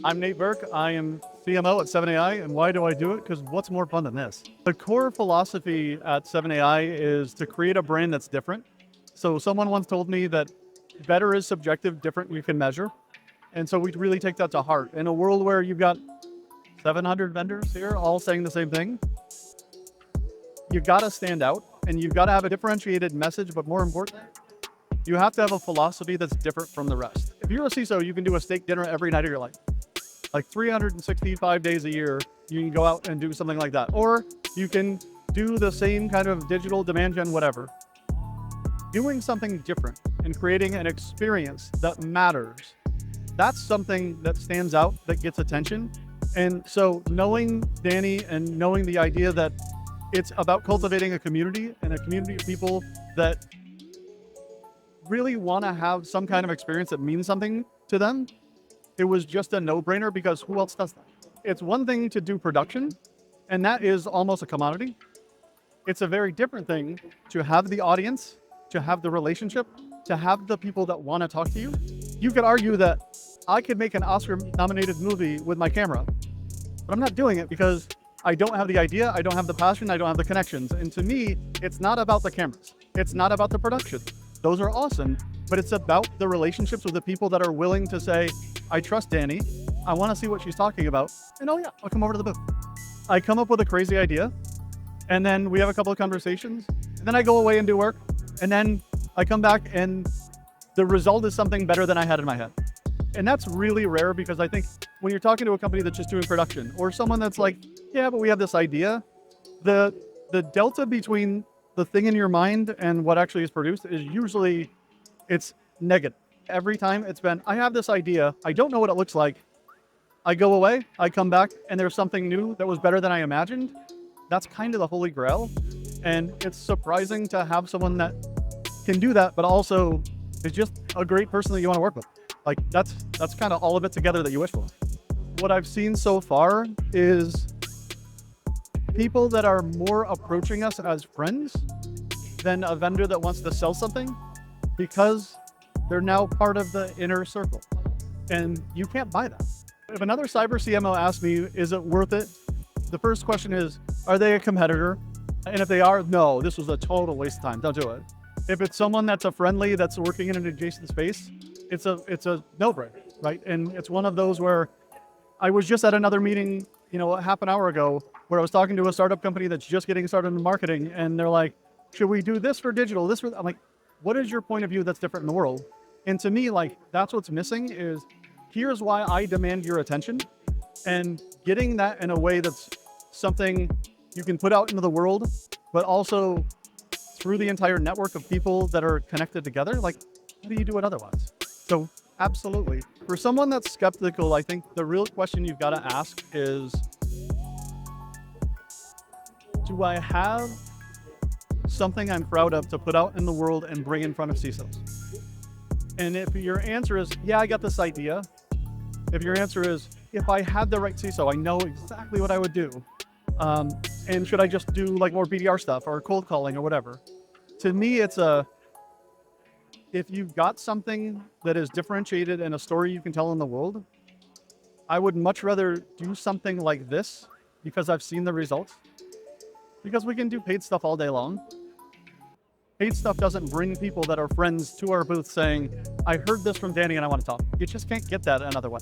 I'm Nate Burke. I am CMO at 7AI, and why do I do it? Because what's more fun than this? The core philosophy at 7AI is to create a brand that's different. So someone once told me that better is subjective, different we can measure. And so we really take that to heart. In a world where you've got 700 vendors here all saying the same thing, you gotta stand out and you've gotta have a differentiated message, but more important, you have to have a philosophy that's different from the rest. If you're a CISO, you can do a steak dinner every night of your life. Like 365 days a year, you can go out and do something like that. Or you can do the same kind of digital demand gen, whatever. Doing something different and creating an experience that matters, that's something that stands out, that gets attention. And so knowing Dani and knowing the idea that it's about cultivating a community and a community of people that really want to have some kind of experience that means something to them, it was just a no-brainer because who else does that? It's one thing to do production, and that is almost a commodity. It's a very different thing to have the audience, to have the relationship, to have the people that want to talk to you. You could argue that I could make an Oscar-nominated movie with my camera, but I'm not doing it because I don't have the idea, I don't have the passion, I don't have the connections. And to me, it's not about the cameras. It's not about the production. Those are awesome, but it's about the relationships with the people that are willing to say, I trust Dani, I want to see what she's talking about, and oh yeah, I'll come over to the booth. I come up with a crazy idea, and then we have a couple of conversations, and then I go away and do work, and then I come back and the result is something better than I had in my head. And that's really rare because I think when you're talking to a company that's just doing production, or someone that's like, yeah, but we have this idea, the delta between the thing in your mind and what actually is produced is usually, it's negative. Every time it's been, I have this idea, I don't know what it looks like. I go away, I come back, and there's something new that was better than I imagined. That's kind of the holy grail. And it's surprising to have someone that can do that, but also is just a great person that you want to work with. Like that's kind of all of it together that you wish for. What I've seen so far is people that are more approaching us as friends than a vendor that wants to sell something because they're now part of the inner circle. And you can't buy that. If another cyber CMO asks me, is it worth it? The first question is, are they a competitor? And if they are, no, this was a total waste of time. Don't do it. If it's someone that's a friendly, that's working in an adjacent space, it's a no-brainer, right? And it's one of those where I was just at another meeting, a half an hour ago, where I was talking to a startup company that's just getting started in marketing, and they're like, should we do this for digital, this for, I'm like, what is your point of view that's different in the world? And to me, like, that's what's missing is, here's why I demand your attention, and getting that in a way that's something you can put out into the world, but also through the entire network of people that are connected together. Like, how do you do it otherwise? So absolutely. For someone that's skeptical, I think the real question you've got to ask is, do I have something I'm proud of to put out in the world and bring in front of CISOs? And if your answer is, yeah, I got this idea. If your answer is, if I had the right CISO, I know exactly what I would do. And should I just do like more BDR stuff or cold calling or whatever? To me, it's if you've got something that is differentiated and a story you can tell in the world, I would much rather do something like this because I've seen the results. Because we can do paid stuff all day long. Paid stuff doesn't bring people that are friends to our booth saying, I heard this from Dani and I want to talk. You just can't get that another way.